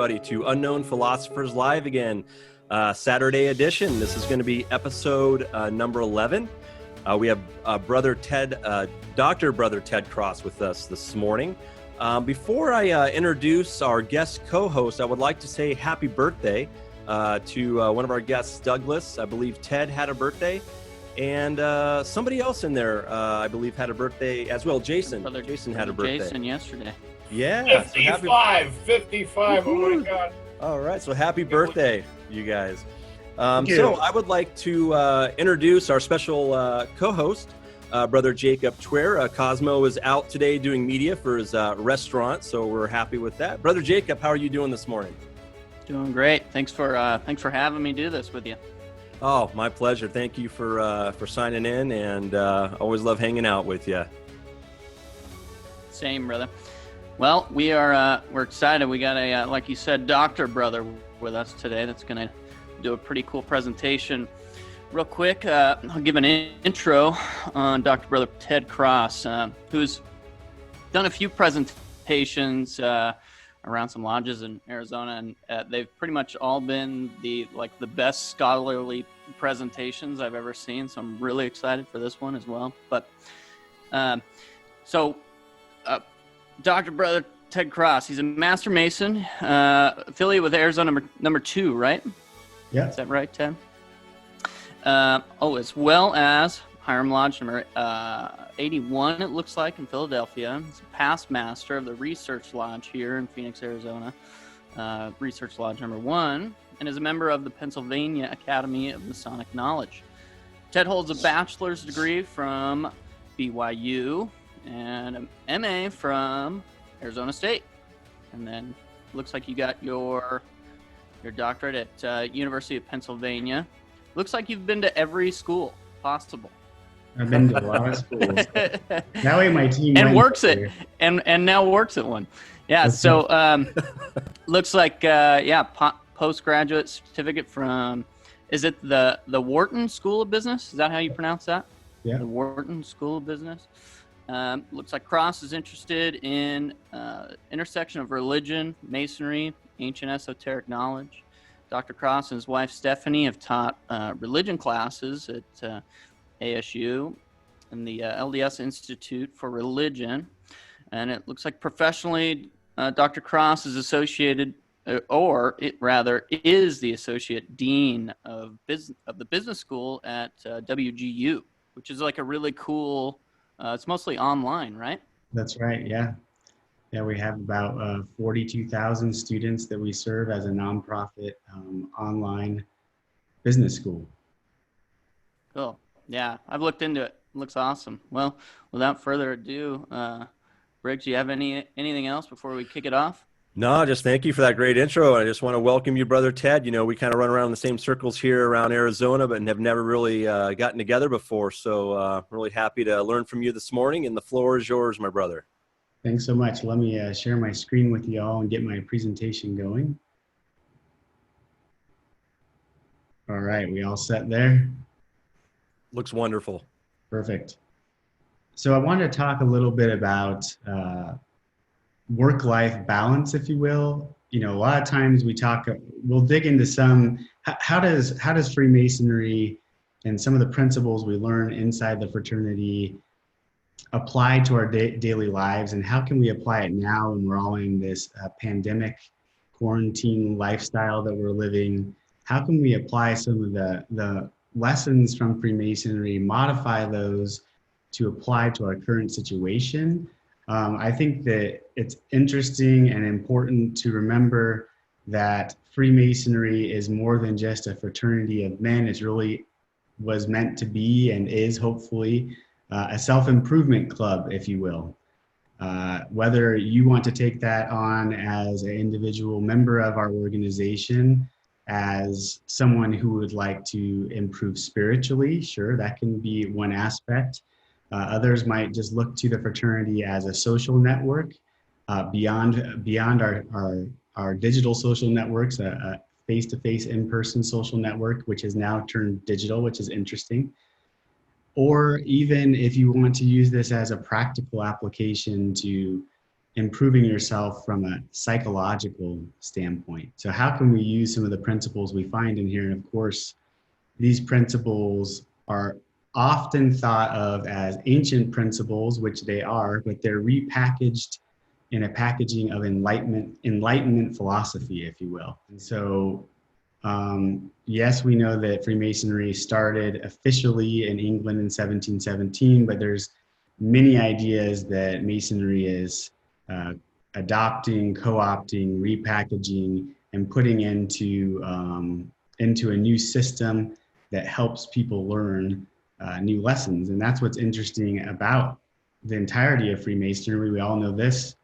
everybody, to Unknown Philosophers Live again, Saturday edition. This is going to be episode number 11. We have Dr. Brother Ted Cross with us this morning. Before I introduce our guest co-host, I would like to say happy birthday to one of our guests, Douglas. I believe Ted had a birthday. And somebody else in there, I believe, had a birthday as well. Jason. Jason had a birthday. Jason yesterday. Yeah. 55. 55. Oh my God. All right. So happy birthday, you guys. So I would like to introduce our special co-host, Brother Jacob Twer. Cosmo is out today doing media for his restaurant, so we're happy with that. Brother Jacob, how are you doing this morning? Doing great. Thanks for having me do this with you. Oh, my pleasure. Thank you for signing in, and always love hanging out with you. Same, brother. Well, we're excited. We got a like you said, Dr. Brother with us today. That's going to do a pretty cool presentation. Real quick, I'll give an intro on Dr. Brother Ted Cross, who's done a few presentations around some lodges in Arizona, and they've pretty much all been the best scholarly presentations I've ever seen. So I'm really excited for this one as well. But Dr. Brother Ted Cross, he's a Master Mason, affiliate with Arizona number 2, right? Yeah. Is that right, Ted? As well as Hiram Lodge number 81, it looks like, in Philadelphia. He's a past master of the Research Lodge here in Phoenix, Arizona, Research Lodge number 1, and is a member of the Pennsylvania Academy of Masonic Knowledge. Ted holds a bachelor's degree from BYU and an MA from Arizona State. And then looks like you got your doctorate at University of Pennsylvania. Looks like you've been to every school possible. I've been to a lot of schools. That way my team and works it and now works at one. Yeah. That's so looks like postgraduate certificate from, is it the Wharton School of Business? Is that how you pronounce that? Yeah. The Wharton School of Business. Looks like Cross is interested in intersection of religion, masonry, ancient esoteric knowledge. Dr. Cross and his wife Stephanie have taught religion classes at ASU and the LDS Institute for Religion. And it looks like professionally, Dr. Cross is associated, is the associate dean of the business school at WGU, which is like a really cool. It's mostly online, right? That's right. Yeah. Yeah, we have about 42,000 students that we serve as a nonprofit online business school. Cool. Yeah, I've looked into it. It looks awesome. Well, without further ado, Briggs, do you have anything else before we kick it off? No, just thank you for that great intro. I just want to welcome you, Brother Ted. You know, we kind of run around in the same circles here around Arizona, but have never really gotten together before. So really happy to learn from you this morning, and the floor is yours, my brother. Thanks so much. Let me share my screen with you all and get my presentation going. All right, we all set there? Looks wonderful. Perfect. So I wanted to talk a little bit about work-life balance, if you will. You know, a lot of times we'll dig into how does Freemasonry and some of the principles we learn inside the fraternity apply to our daily lives, and how can we apply it now when we're all in this pandemic quarantine lifestyle that we're living? How can we apply some of the lessons from Freemasonry, modify those to apply to our current situation? I think that it's interesting and important to remember that Freemasonry is more than just a fraternity of men. It really was meant to be and is hopefully a self-improvement club, if you will. Whether you want to take that on as an individual member of our organization, as someone who would like to improve spiritually, sure, that can be one aspect. Others might just look to the fraternity as a social network beyond our digital social networks, a face-to-face, in-person social network, which is now turned digital, which is interesting. Or even if you want to use this as a practical application to improving yourself from a psychological standpoint. So how can we use some of the principles we find in here? And of course, these principles are often thought of as ancient principles, which they are, but they're repackaged in a packaging of enlightenment philosophy, if you will. And so, yes, we know that Freemasonry started officially in England in 1717, but there's many ideas that Masonry is adopting, co-opting, repackaging, and putting into a new system that helps people learn new lessons. And that's what's interesting about the entirety of Freemasonry. We all know this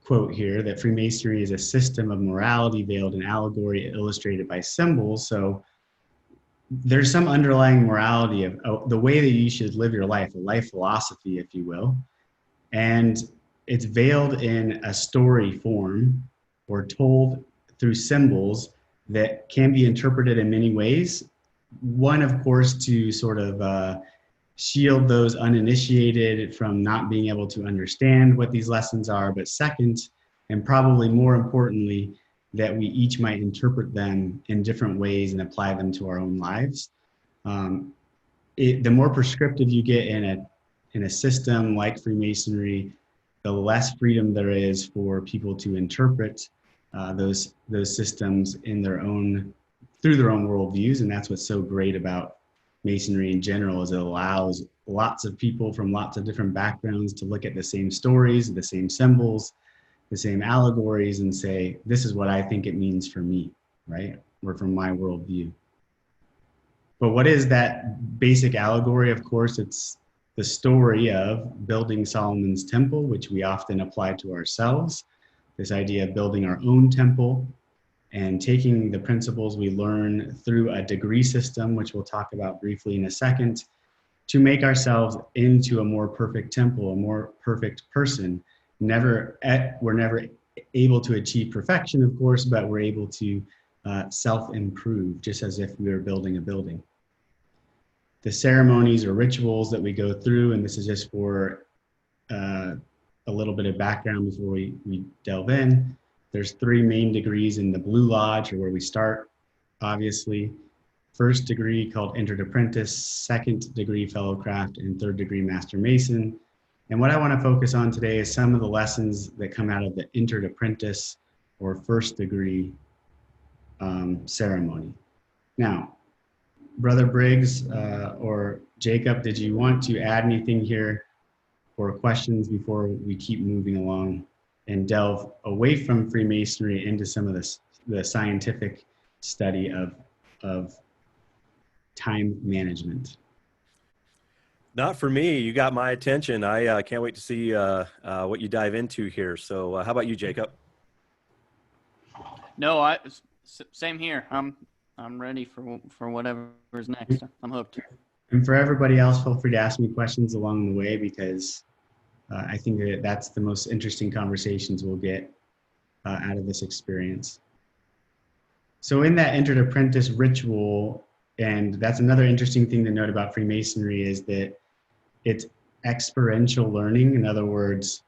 quote here, that Freemasonry is a system of morality veiled in allegory, illustrated by symbols. So there's some underlying morality of the way that you should live your life, a life philosophy, if you will. And it's veiled in a story form or told through symbols that can be interpreted in many ways. One, of course, to sort of shield those uninitiated from not being able to understand what these lessons are. But second, and probably more importantly, that we each might interpret them in different ways and apply them to our own lives. The more prescriptive you get in a system like Freemasonry, the less freedom there is for people to interpret those systems in through their own worldviews. And that's what's so great about Masonry in general, is it allows lots of people from lots of different backgrounds to look at the same stories, the same symbols, the same allegories, and say, this is what I think it means for me, right? Or from my worldview. But what is that basic allegory? Of course, it's the story of building Solomon's temple, which we often apply to ourselves. This idea of building our own temple and taking the principles we learn through a degree system, which we'll talk about briefly in a second, to make ourselves into a more perfect temple, a more perfect person. We're never able to achieve perfection, of course, but we're able to self-improve, just as if we were building a building. The ceremonies or rituals that we go through, and this is just for a little bit of background before we delve in. There's 3 main degrees in the Blue Lodge, or where we start, obviously. First degree called Entered Apprentice, second degree Fellowcraft, and third degree Master Mason. And what I want to focus on today is some of the lessons that come out of the Entered Apprentice or first degree ceremony. Now, Brother Briggs or Jacob, did you want to add anything here or questions before we keep moving along and delve away from Freemasonry into some of the scientific study of time management? Not for me. You got my attention. I can't wait to see what you dive into here. So how about you, Jacob? No, same here. I'm ready for whatever's next. I'm hooked. And for everybody else, feel free to ask me questions along the way, because I think that's the most interesting conversations we'll get out of this experience. So in that Entered Apprentice ritual, and that's another interesting thing to note about Freemasonry, is that it's experiential learning. In other words,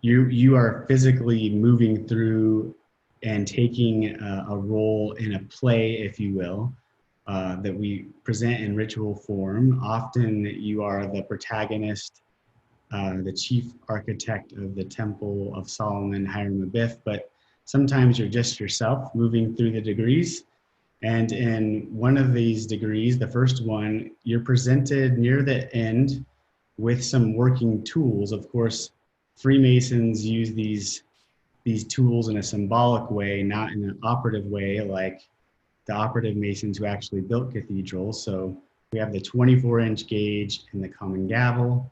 you are physically moving through and taking a role in a play, if you will, that we present in ritual form. Often you are the protagonist, the chief architect of the Temple of Solomon, Hiram Abiff, but sometimes you're just yourself moving through the degrees. And in one of these degrees, the first one, you're presented near the end with some working tools. Of course, Freemasons use these tools in a symbolic way, not in an operative way like the operative Masons who actually built cathedrals. So we have the 24-inch gauge and the common gavel.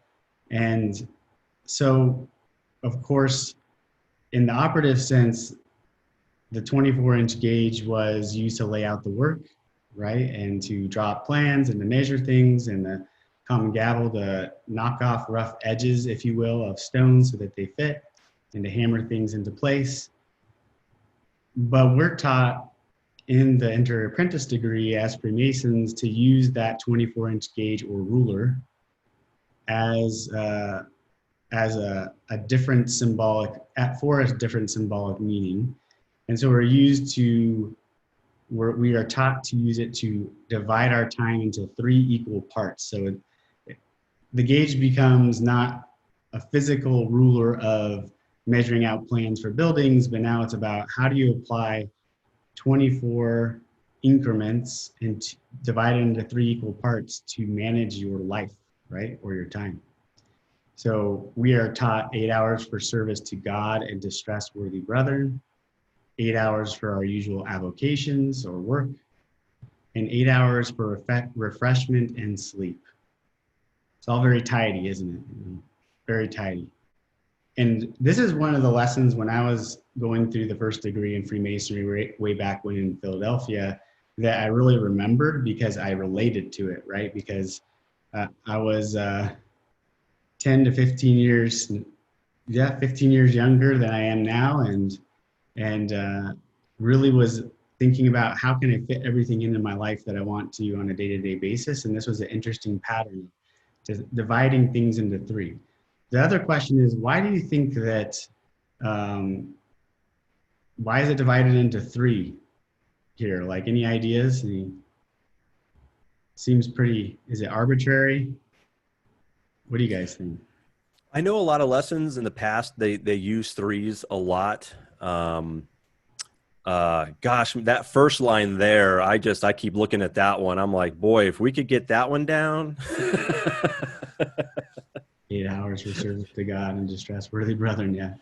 And so, of course, in the operative sense, the 24-inch gauge was used to lay out the work, right? And to draw up plans and to measure things, and the common gavel to knock off rough edges, if you will, of stones so that they fit, and to hammer things into place. But we're taught in the Entered Apprentice degree as Freemasons to use that 24-inch gauge or ruler as as a different symbolic, for a different symbolic meaning. And so we are taught to use it to divide our time into 3 equal parts. So the gauge becomes not a physical ruler of measuring out plans for buildings, but now it's about how do you apply 24 increments and divide it into 3 equal parts to manage your life, right? Or your time. So we are taught 8 hours for service to God and distress-worthy brethren, 8 hours for our usual avocations or work, and 8 hours for refreshment and sleep. It's all very tidy, isn't it? Very tidy. And this is one of the lessons when I was going through the first degree in Freemasonry way back when in Philadelphia that I really remembered because I related to it, right? Because I was 10 to 15 years, 15 years younger than I am now, and really was thinking about how can I fit everything into my life that I want to on a day-to-day basis. And this was an interesting pattern, dividing things into 3. The other question is, why do you think that, why is it divided into 3 here? Like, any ideas? Seems pretty, is it arbitrary? What do you guys think? I know a lot of lessons in the past, they use 3s a lot. Gosh, that first line there, I keep looking at that one. I'm like, boy, if we could get that one down. 8 hours for service to God and distress-worthy brethren, yeah.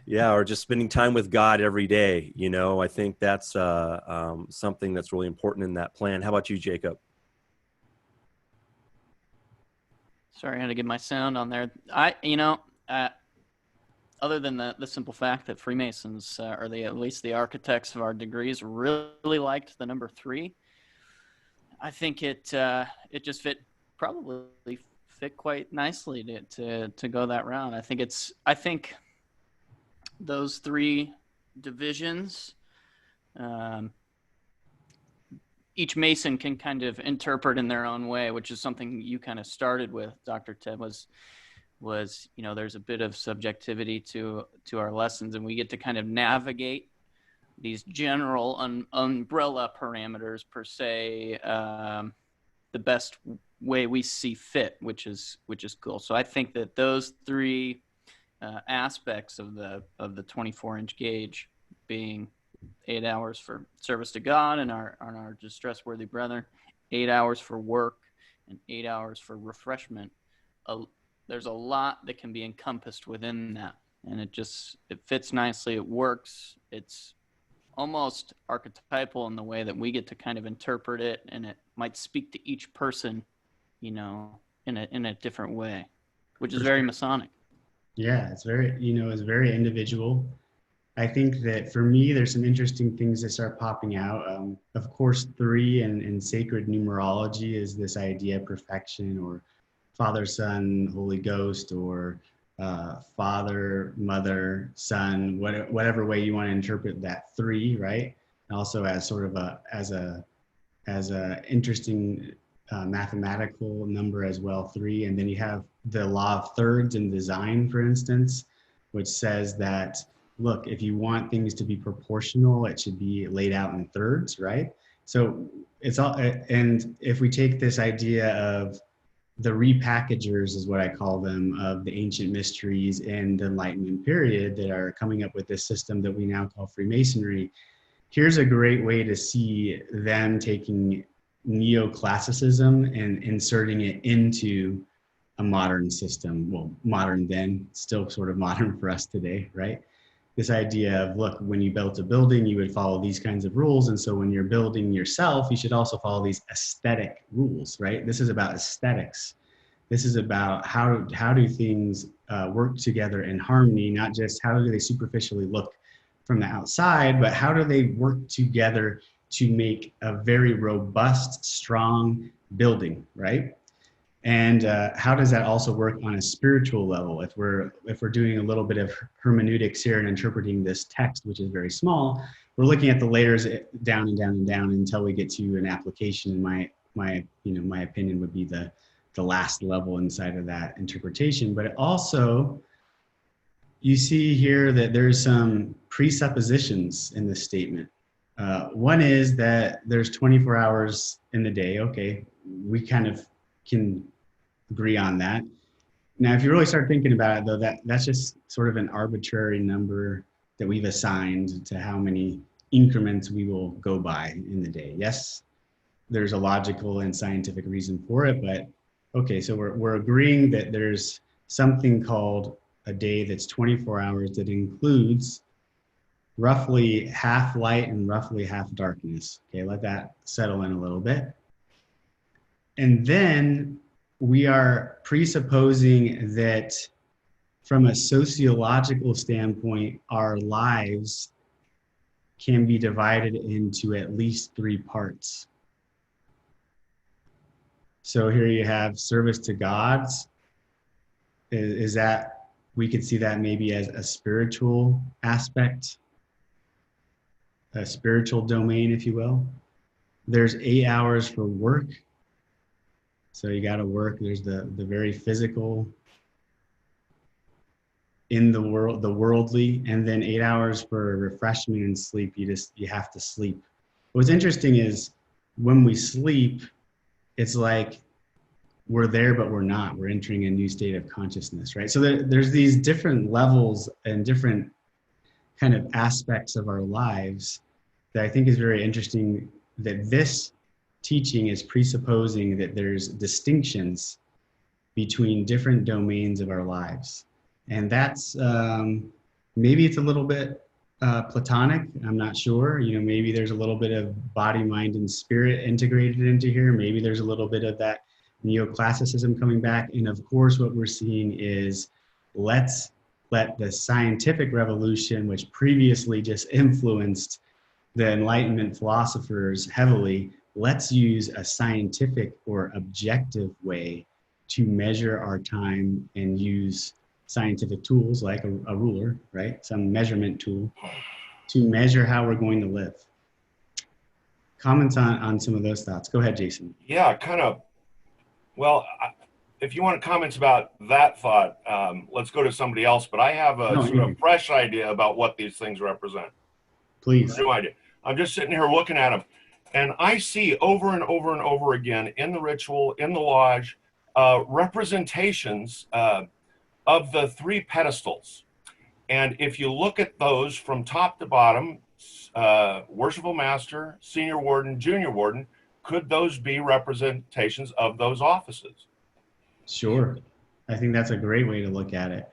Yeah, or just spending time with God every day. You know, I think that's something that's really important in that plan. How about you, Jacob? Sorry, I had to get my sound on there. Other than the simple fact that Freemasons, or at least the architects of our degrees, really liked the number 3, I think it just probably fit quite nicely to go that route. I think those 3 divisions, each Mason can kind of interpret in their own way, which is something you kind of started with, Dr. Ted, was there's a bit of subjectivity to our lessons, and we get to kind of navigate these general umbrella parameters per se, the best way we see fit, which is cool. So I think that those 3 aspects of the 24-inch gauge, being 8 hours for service to God and our distress-worthy brethren, 8 hours for work, and 8 hours for refreshment. There's a lot that can be encompassed within that, and it fits nicely. It works. It's almost archetypal in the way that we get to kind of interpret it, and it might speak to each person, in a different way, which is very Masonic. Yeah, it's very individual. I think that for me, there's some interesting things that start popping out. Of course, 3 in sacred numerology is this idea of perfection, or Father, Son, Holy Ghost, or Father, Mother, Son, whatever way you want to interpret that 3, right? And also as sort of as a interesting mathematical number as well, 3. And then you have the law of thirds in design, for instance, which says that, look, if you want things to be proportional, it should be laid out in thirds, right? So it's all, and if we take this idea of the repackagers, is what I call them, of the ancient mysteries and the Enlightenment period that are coming up with this system that we now call Freemasonry, here's a great way to see them taking neoclassicism and inserting it into a modern system. Well, modern then, still sort of modern for us today, right? This idea of, look, when you built a building, you would follow these kinds of rules. And so when you're building yourself, you should also follow these aesthetic rules, right? This is about aesthetics. This is about how do things work together in harmony, not just how do they superficially look from the outside, but how do they work together to make a very robust, strong building, right? And how does that also work on a spiritual level? If we're doing a little bit of hermeneutics here and interpreting this text, which is very small, we're looking at the layers down and down and down until we get to an application. My opinion would be the the last level inside of that interpretation. But it also, you see here that there's some presuppositions in this statement. One is that there's 24 hours in the day. Okay, we kind of can agree on that. Now, if you really start thinking about it, though, that's just sort of an arbitrary number that we've assigned to how many increments we will go by in the day. Yes, there's a logical and scientific reason for it, but okay, so we're agreeing that there's something called a day that's 24 hours that includes roughly half light and roughly half darkness. Okay, let that settle in a little bit. And then we are presupposing that from a sociological standpoint, our lives can be divided into at least 3 parts. So here you have service to gods. Is that, we could see that maybe as a spiritual aspect, a spiritual domain, if you will. There's 8 hours for work. So you got to work. There's the very physical, in the world, the worldly, and then 8 hours for refreshment and sleep. You have to sleep. What's interesting is when we sleep, it's like we're there, but we're not. We're entering a new state of consciousness, right? So there's these different levels and different kind of aspects of our lives that I think is very interesting, that this teaching is presupposing that there's distinctions between different domains of our lives. And that's, maybe it's a little bit Platonic, I'm not sure. You know, maybe there's a little bit of body, mind, and spirit integrated into here. Maybe there's a little bit of that neoclassicism coming back. And of course, what we're seeing is let's let the scientific revolution, which previously just influenced the Enlightenment philosophers heavily, let's use a scientific or objective way to measure our time and use scientific tools like a ruler, right? Some measurement tool to measure how we're going to live. Comments on some of those thoughts. Go ahead, Jason. Yeah, kind of. Well, if you want comments about that thought, let's go to somebody else. But I have a sort of fresh idea about what these things represent. Please. A new idea. I'm just sitting here looking at them, and I see over and over and over again in the ritual, in the lodge, representations of the 3 pedestals. And if you look at those from top to bottom, worshipful master, senior warden, junior warden, could those be representations of those offices? Sure. I think that's a great way to look at it.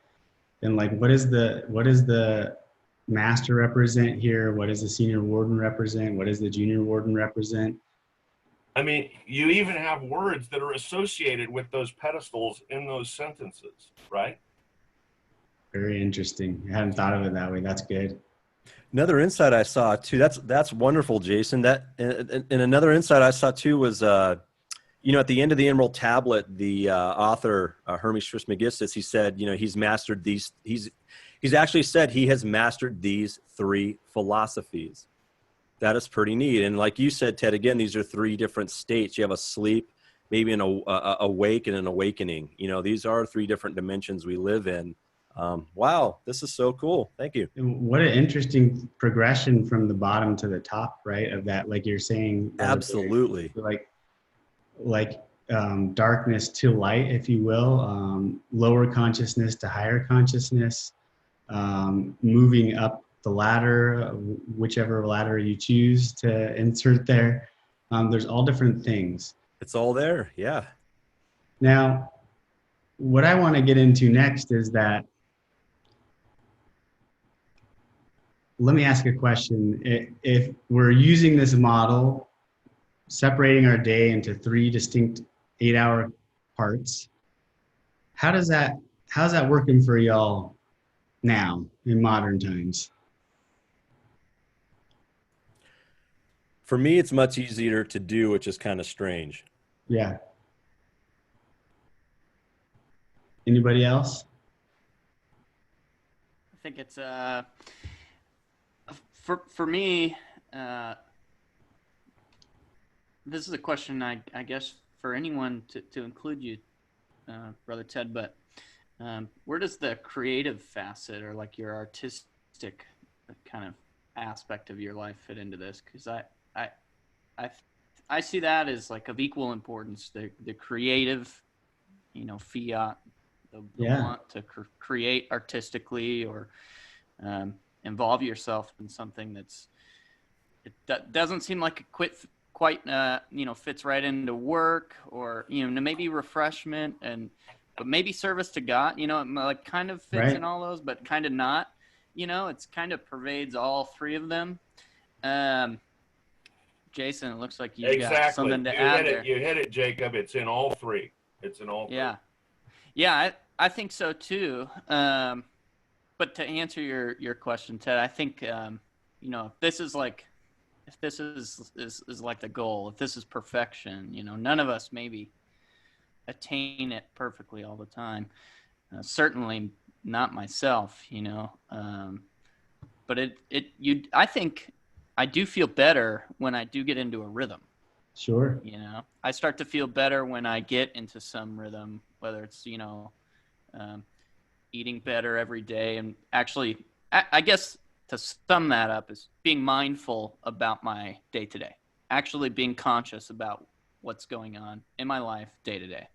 And like, what does the master represent here? What does the senior warden represent? What does the junior warden represent? I mean, you even have words that are associated with those pedestals in those sentences, right? Very interesting. I hadn't thought of it that way. That's good. Another insight I saw too. That's wonderful, Jason. That and another insight I saw too was, you know, at the end of the Emerald Tablet, the author Hermes Trismegistus, he said, you know, he's mastered these. He's actually said he has mastered these 3 philosophies. That is pretty neat. And like you said, Ted, again, these are 3 different states. You have a sleep, maybe an awake, and an awakening. You know, these are 3 different dimensions we live in. Wow, this is so cool. Thank you. What an interesting progression from the bottom to the top, right? Of that, like you're saying. Absolutely. Like darkness to light, if you will, lower consciousness to higher consciousness, moving up the ladder, whichever ladder you choose to insert there. There's all different things. It's all there. Yeah. Now, what I want to get into next is that, let me ask a question. If we're using this model, separating our day into 3 distinct 8-hour parts, how's that working for y'all now in modern times? For me, it's much easier to do, which is kind of strange. Yeah. Anybody else? I think it's for me. This is a question I guess for anyone to include you, Brother Ted, but where does the creative facet or like your artistic kind of aspect of your life fit into this? Because I see that as like of equal importance. The creative, fiat, the want to create artistically or involve yourself in something that doesn't seem like it quite fits right into work or maybe refreshment but maybe service to God. It like kind of fits in all those, but kind of not. It's kind of pervades all three of them. Jason, it looks like you got something to add there. You hit it, Jacob. It's in all three. It's in all three. Yeah, I think so too. But to answer your question, Ted, I think if this is like the goal, if this is perfection, none of us maybe attain it perfectly all the time. Certainly not myself, but I think I do feel better when I do get into a rhythm. Sure. I start to feel better when I get into some rhythm, whether it's, eating better every day. And actually, I guess to sum that up is being mindful about my day to day, actually being conscious about what's going on in my life day to day,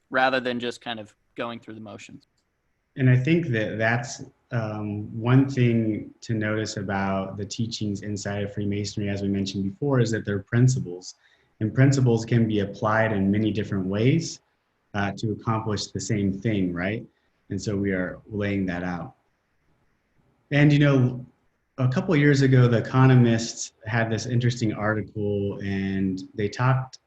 rather than just kind of going through the motions. And I think that's one thing to notice about the teachings inside of Freemasonry, as we mentioned before, is that they're principles. And principles can be applied in many different ways to accomplish the same thing, right? And so we are laying that out. And, a couple of years ago, The Economist had this interesting article, and they talked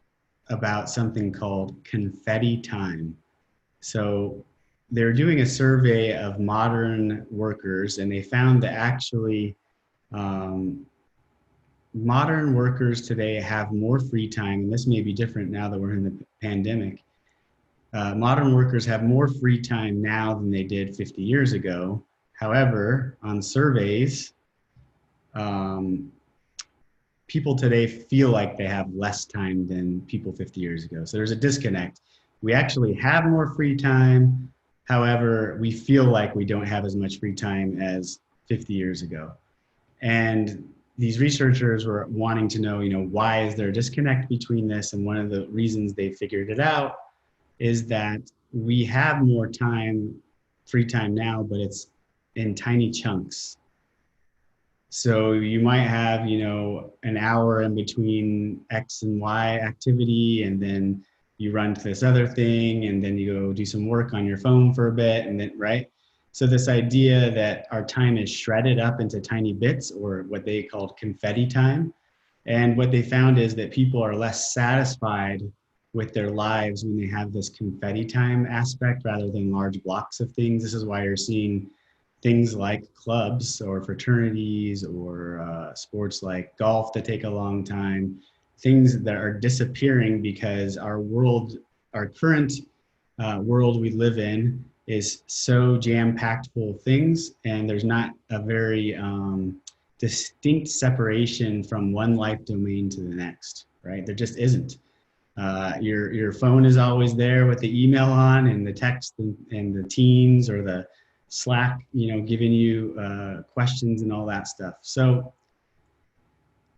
about something called confetti time. So they're doing a survey of modern workers, and they found that actually modern workers today have more free time, and this may be different now that we're in the pandemic. Modern workers have more free time now than they did 50 years ago. However, on surveys, people today feel like they have less time than people 50 years ago. So there's a disconnect. We actually have more free time. However, we feel like we don't have as much free time as 50 years ago. And these researchers were wanting to know, why is there a disconnect between this? And one of the reasons they figured it out is that we have more time, free time now, but it's in tiny chunks. So you might have, an hour in between X and Y activity, and then you run to this other thing, and then you go do some work on your phone for a bit, and then, right? So this idea that our time is shredded up into tiny bits, or what they called confetti time. And what they found is that people are less satisfied with their lives when they have this confetti time aspect rather than large blocks of things. This is why you're seeing things like clubs or fraternities or sports like golf that take a long time, things that are disappearing because our current world we live in is so jam-packed full of things, and there's not a very distinct separation from one life domain to the next, right? There just isn't. Your phone is always there with the email on and the text and the Teams or the Slack, giving you questions and all that stuff. So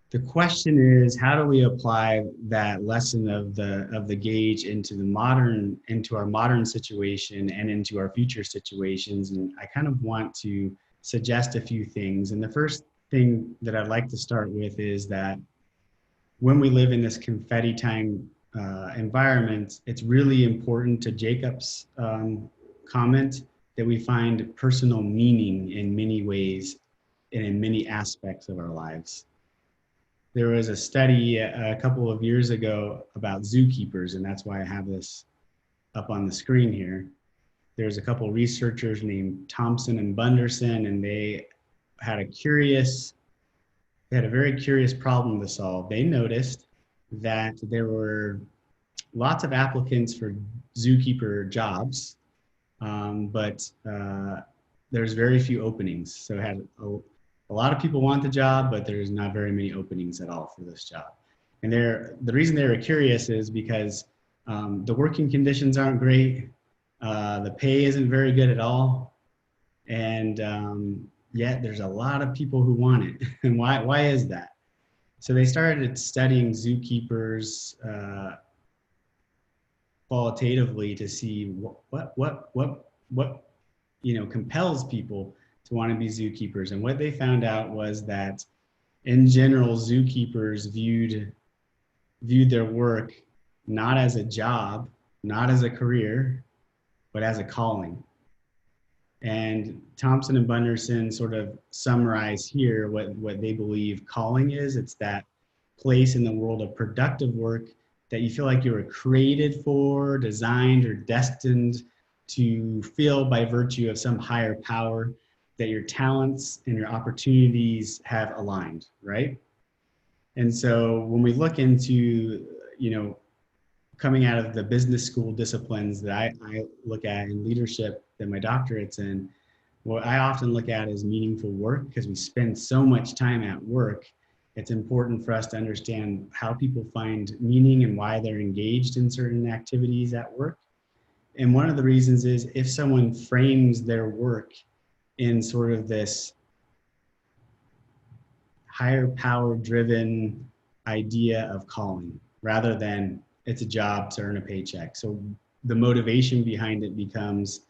the question is, how do we apply that lesson of the gauge into our modern situation and into our future situations? And I kind of want to suggest a few things. And the first thing that I'd like to start with is that when we live in this confetti time environment, it's really important, to Jacob's comment, that we find personal meaning in many ways and in many aspects of our lives. There was a study a couple of years ago about zookeepers, and that's why I have this up on the screen here. There's a couple of researchers named Thompson and Bunderson, and they had a very curious problem to solve. They noticed that there were lots of applicants for zookeeper jobs, but there's very few openings. So it had a lot of people want the job, but there's not very many openings at all for this job. And the reason they were curious is because the working conditions aren't great. The pay isn't very good at all. And yet there's a lot of people who want it. And why is that? So they started studying zookeepers qualitatively to see what compels people to want to be zookeepers. And what they found out was that in general, zookeepers viewed their work not as a job, not as a career, but as a calling. And Thompson and Bunderson sort of summarize here what they believe calling is. It's that place in the world of productive work that you feel like you were created for, designed, or destined to feel by virtue of some higher power, that your talents and your opportunities have aligned, right? And so when we look into, coming out of the business school disciplines that I look at in leadership that my doctorate's in, what I often look at is meaningful work, because we spend so much time at work. It's important for us to understand how people find meaning and why they're engaged in certain activities at work. And one of the reasons is if someone frames their work in sort of this higher power driven idea of calling, rather than it's a job to earn a paycheck. So the motivation behind it becomes,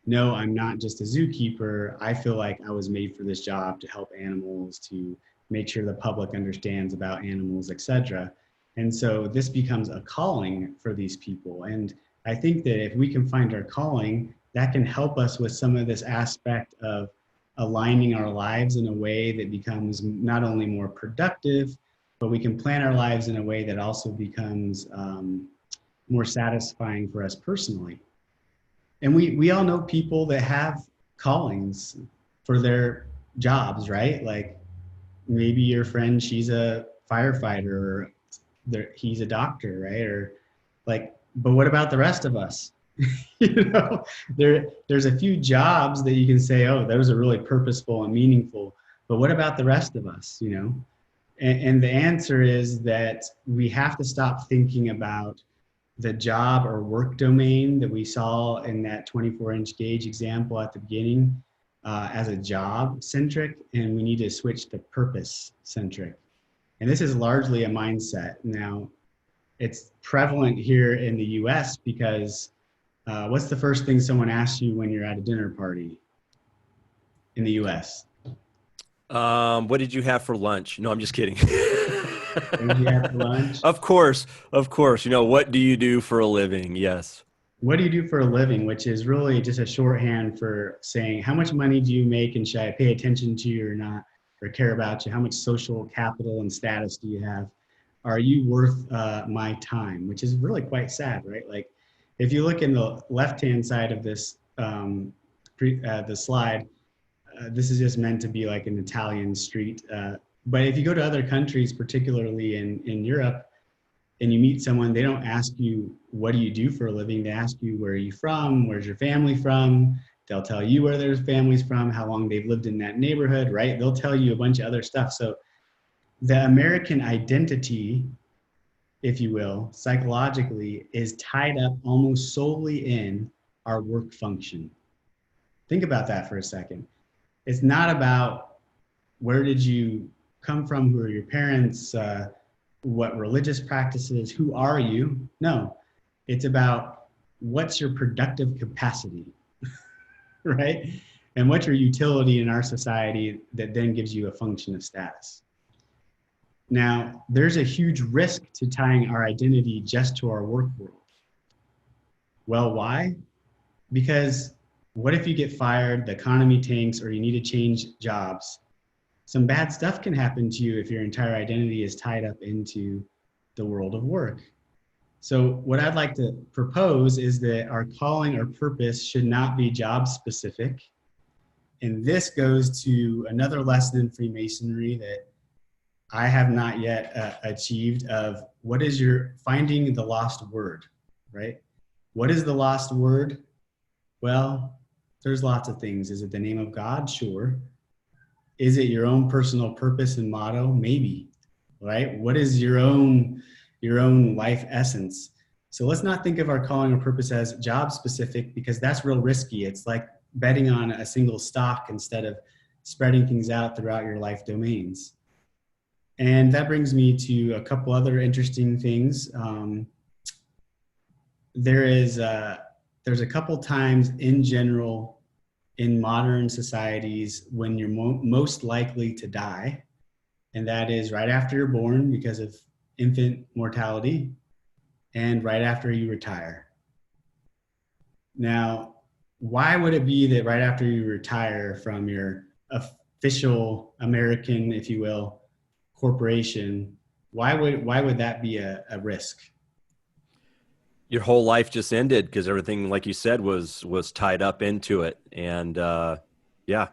no, I'm not just a zookeeper. I feel like I was made for this job to help animals, to make sure the public understands about animals, etc. And so this becomes a calling for these people. And I think that if we can find our calling, that can help us with some of this aspect of aligning our lives in a way that becomes not only more productive, but we can plan our lives in a way that also becomes more satisfying for us personally. And we all know people that have callings for their jobs, right? Like maybe your friend, she's a firefighter, or he's a doctor, right? Or like, but what about the rest of us? There's a few jobs that you can say, oh, those are really purposeful and meaningful, but what about the rest of us, And the answer is that we have to stop thinking about the job or work domain that we saw in that 24-inch gauge example at the beginning as a job centric, and we need to switch to purpose centric. And this is largely a mindset. Now, it's prevalent here in the US because what's the first thing someone asks you when you're at a dinner party in the US? What did you have for lunch? No, I'm just kidding. What did you have for lunch? Of course. What do you do for a living? Yes. What do you do for a living? Which is really just a shorthand for saying, how much money do you make, and should I pay attention to you or not, or care about you? How much social capital and status do you have? Are you worth my time? Which is really quite sad, right? Like if you look in the left-hand side of this, the slide, this is just meant to be like an Italian street. But if you go to other countries, particularly in Europe, and you meet someone, they don't ask you, what do you do for a living? They ask you, where are you from? Where's your family from? They'll tell you where their family's from, how long they've lived in that neighborhood, right? They'll tell you a bunch of other stuff. So the American identity, if you will, psychologically, is tied up almost solely in our work function. Think about that for a second. It's not about where did you come from, who are your parents, what religious practices, who are you? No, it's about what's your productive capacity, right? And what's your utility in our society that then gives you a function of status. Now, there's a huge risk to tying our identity just to our work world. Well, why? Because what if you get fired, the economy tanks, or you need to change jobs? Some bad stuff can happen to you if your entire identity is tied up into the world of work. So what I'd like to propose is that our calling or purpose should not be job specific. And this goes to another lesson in Freemasonry that I have not yet achieved, of what is your finding the lost word, right? What is the lost word? Well, there's lots of things. Is it the name of God? Sure. Is it your own personal purpose and motto? Maybe, right? What is your own life essence? So let's not think of our calling or purpose as job specific, because that's real risky. It's like betting on a single stock instead of spreading things out throughout your life domains. And that brings me to a couple other interesting things. There's a couple times in general in modern societies when you're most likely to die, and that is right after you're born because of infant mortality, and right after you retire. Now, why would it be that right after you retire from your official American, if you will, corporation, why would that be a risk? Your whole life just ended because everything, like you said, was tied up into it. And yeah.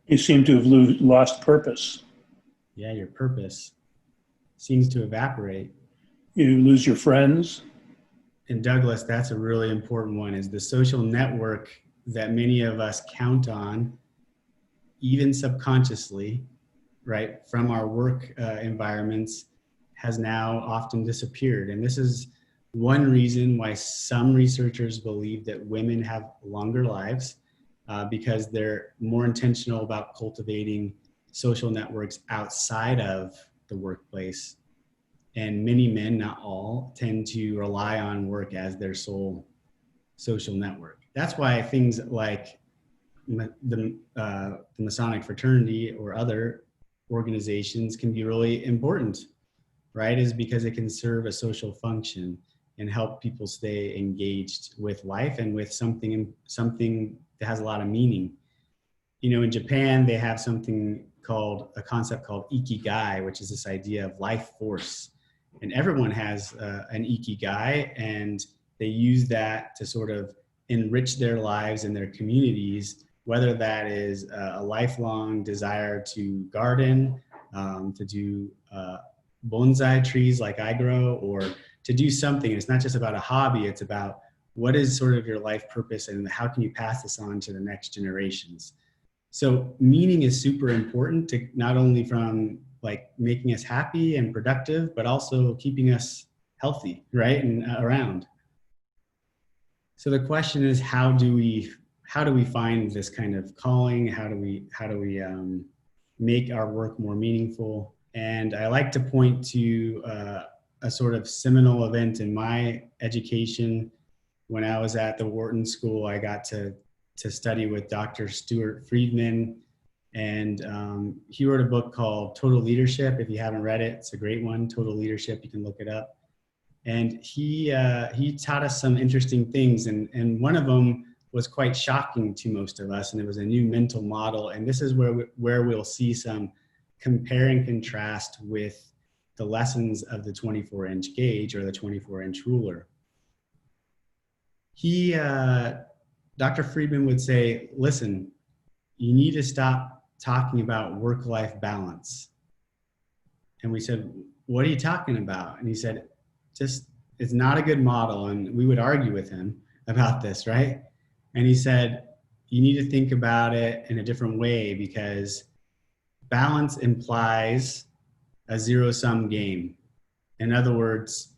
You seem to have lost purpose. Yeah, your purpose seems to evaporate. You lose your friends. And Douglas, that's a really important one, is the social network that many of us count on, even subconsciously, right, from our work environments, has now often disappeared. And this is one reason why some researchers believe that women have longer lives, because they're more intentional about cultivating social networks outside of the workplace. And many men, not all, tend to rely on work as their sole social network. That's why things like the Masonic fraternity or other organizations can be really important, right? Is because it can serve a social function and help people stay engaged with life and with something that has a lot of meaning. You know, in Japan, they have a concept called Ikigai, which is this idea of life force. And everyone has an Ikigai, and they use that to sort of enrich their lives and their communities, whether that is a lifelong desire to garden, to do bonsai trees like I grow, or to do something. It's not just about a hobby, it's about what is sort of your life purpose and how can you pass this on to the next generations. So meaning is super important, to not only from like making us happy and productive, but also keeping us healthy, right, and around. So the question is, how do we find this kind of calling? How do we make our work more meaningful? And I like to point to a sort of seminal event in my education. When I was at the Wharton School, I got to study with Dr. Stuart Friedman, and he wrote a book called Total Leadership. If you haven't read it, it's a great one. Total Leadership, you can look it up. And he taught us some interesting things, and one of them was quite shocking to most of us, and it was a new mental model. And this is where we'll see some compare and contrast with the lessons of the 24-inch gauge or the 24-inch ruler. Dr. Friedman would say, listen, you need to stop talking about work-life balance. And we said, what are you talking about? And he said, it's not a good model. And we would argue with him about this, right? And he said, you need to think about it in a different way, because balance implies a zero-sum game. In other words,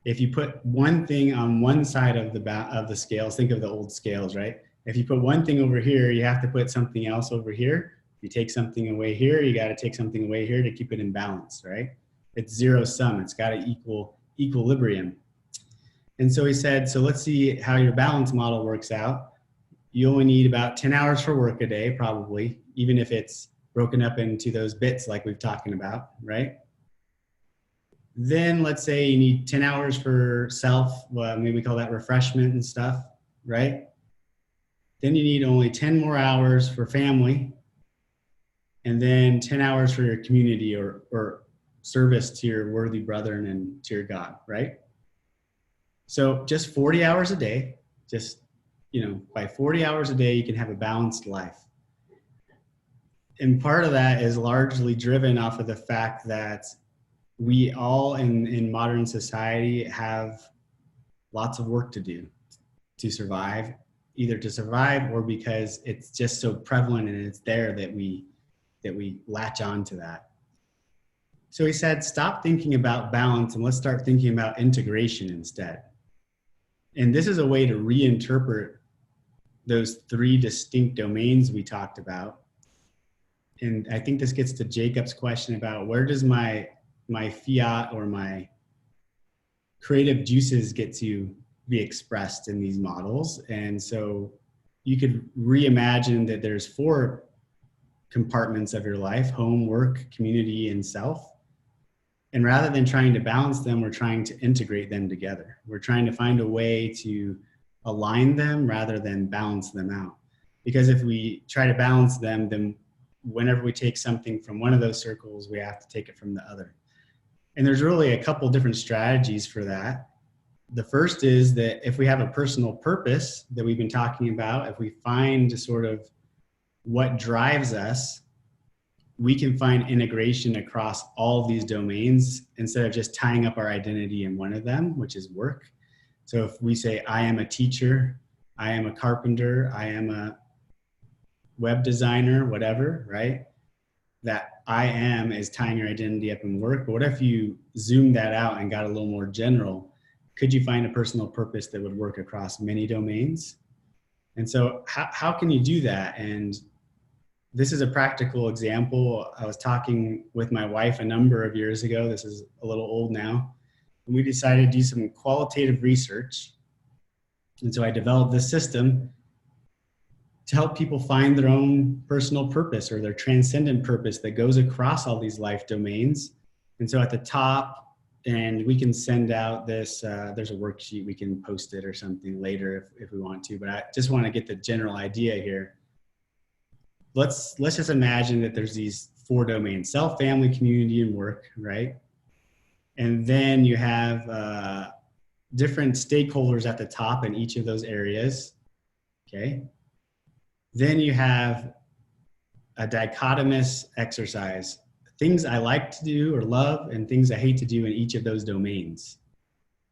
if you put one thing on one side of the scales, think of the old scales, right? If you put one thing over here, you have to put something else over here. If you take something away here, you got to take something away here to keep it in balance, right? It's zero sum. It's got to equal equilibrium. And so he said, so let's see how your balance model works out. You only need about 10 hours for work a day, probably, even if it's broken up into those bits like we've talking about, right? Then let's say you need 10 hours for self, well, maybe we call that refreshment and stuff, right? Then you need only 10 more hours for family, and then 10 hours for your community or service to your worthy brethren and to your God, right? So just 40 hours a day, by 40 hours a day, you can have a balanced life. And part of that is largely driven off of the fact that we all in modern society have lots of work to do to survive, either to survive or because it's just so prevalent and it's there that we latch on to that. So he said, stop thinking about balance and let's start thinking about integration instead. And this is a way to reinterpret those three distinct domains we talked about. And I think this gets to Jacob's question about where does my fiat or my creative juices get to be expressed in these models. And so you could reimagine that there's 4 compartments of your life: home, work, community, and self. And rather than trying to balance them, we're trying to integrate them together. We're trying to find a way to align them rather than balance them out. Because if we try to balance them, then whenever we take something from one of those circles, we have to take it from the other. And there's really a couple different strategies for that. The first is that if we have a personal purpose that we've been talking about, if we find sort of what drives us, we can find integration across all of these domains instead of just tying up our identity in one of them, which is work. So if we say, I am a teacher, I am a carpenter, I am a web designer, whatever, right? That I am is tying your identity up in work. But what if you zoom that out and got a little more general? Could you find a personal purpose that would work across many domains? And so how can you do that? And this is a practical example. I was talking with my wife a number of years ago. This is a little old now. And we decided to do some qualitative research. And so I developed this system to help people find their own personal purpose or their transcendent purpose that goes across all these life domains. And so at the top, and we can send out this, there's a worksheet, we can post it or something later if we want to, but I just want to get the general idea here. Let's just imagine that there's these 4 domains: self, family, community, and work, right? And then you have different stakeholders at the top in each of those areas, okay? Then you have a dichotomous exercise: things I like to do or love and things I hate to do in each of those domains.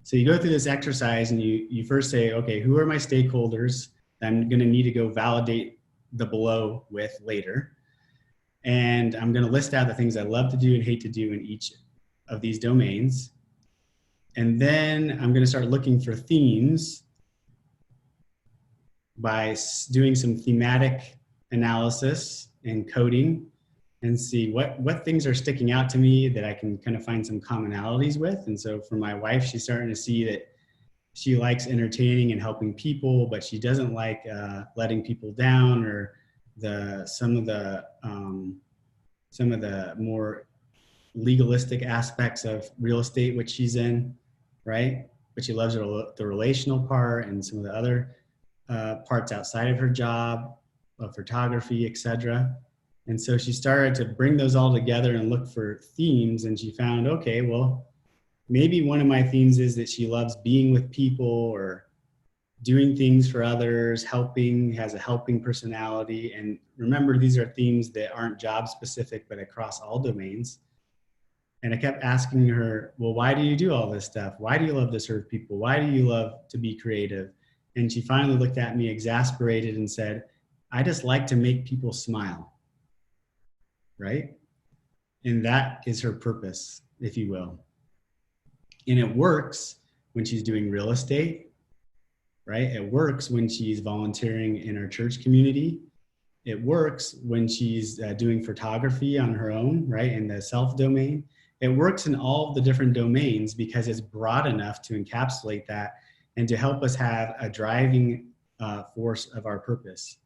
So you go through this exercise and you first say, okay, who are my stakeholders that I'm gonna need to go validate the below with later? And I'm gonna list out the things I love to do and hate to do in each of these domains. And then I'm gonna start looking for themes by doing some thematic analysis and coding and see what things are sticking out to me that I can kind of find some commonalities with. And so for my wife, she's starting to see that she likes entertaining and helping people, but she doesn't like letting people down or some of the more legalistic aspects of real estate, which she's in, right? But she loves the relational part and some of the other parts outside of her job, of photography, etc. And so she started to bring those all together and look for themes, and she found, okay, well, maybe one of my themes is that she loves being with people or doing things for others, helping, has a helping personality. And remember, these are themes that aren't job specific, but across all domains. And I kept asking her, well, why do you do all this stuff? Why do you love to serve people? Why do you love to be creative? And she finally looked at me exasperated and said, I just like to make people smile, right? And that is her purpose, if you will. And it works when she's doing real estate, right? It works when she's volunteering in our church community. It works when she's doing photography on her own, right? In the self domain. It works in all of the different domains because it's broad enough to encapsulate that and to help us have a driving force of our purpose.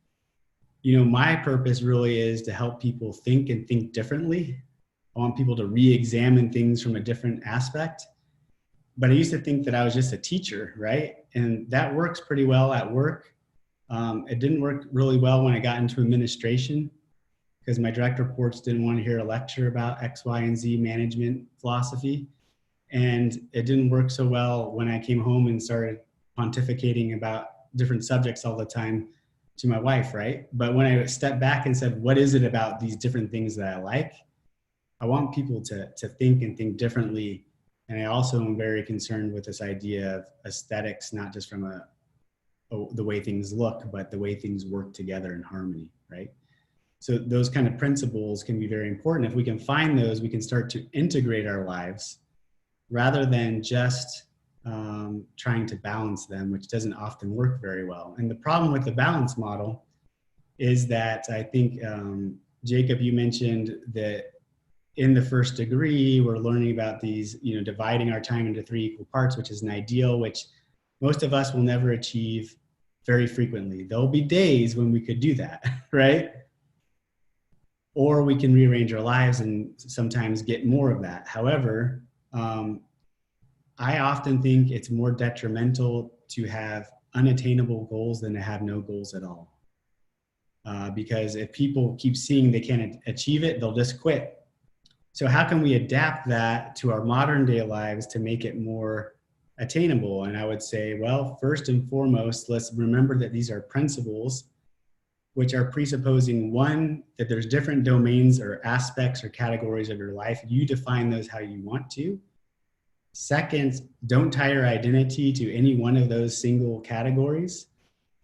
You know, my purpose really is to help people think and think differently. I want people to re-examine things from a different aspect. But I used to think that I was just a teacher, right? And that works pretty well at work. It didn't work really well when I got into administration because my direct reports didn't want to hear a lecture about X, Y, and Z management philosophy. And it didn't work so well when I came home and started pontificating about different subjects all the time to my wife, right? But when I stepped back and said, what is it about these different things that I like? I want people to think and think differently. And I also am very concerned with this idea of aesthetics, not just from the way things look, but the way things work together in harmony, right? So those kind of principles can be very important. If we can find those, we can start to integrate our lives rather than just trying to balance them, which doesn't often work very well. And the problem with the balance model is that I think, Jacob, you mentioned that in the first degree, we're learning about these, dividing our time into 3 equal parts, which is an ideal, which most of us will never achieve very frequently. There'll be days when we could do that, right? Or we can rearrange our lives and sometimes get more of that. However, I often think it's more detrimental to have unattainable goals than to have no goals at all. Because if people keep seeing they can't achieve it, they'll just quit. So how can we adapt that to our modern day lives to make it more attainable? And I would say, well, first and foremost, let's remember that these are principles which are presupposing, one, that there's different domains or aspects or categories of your life. You define those how you want to. Second, don't tie your identity to any one of those single categories.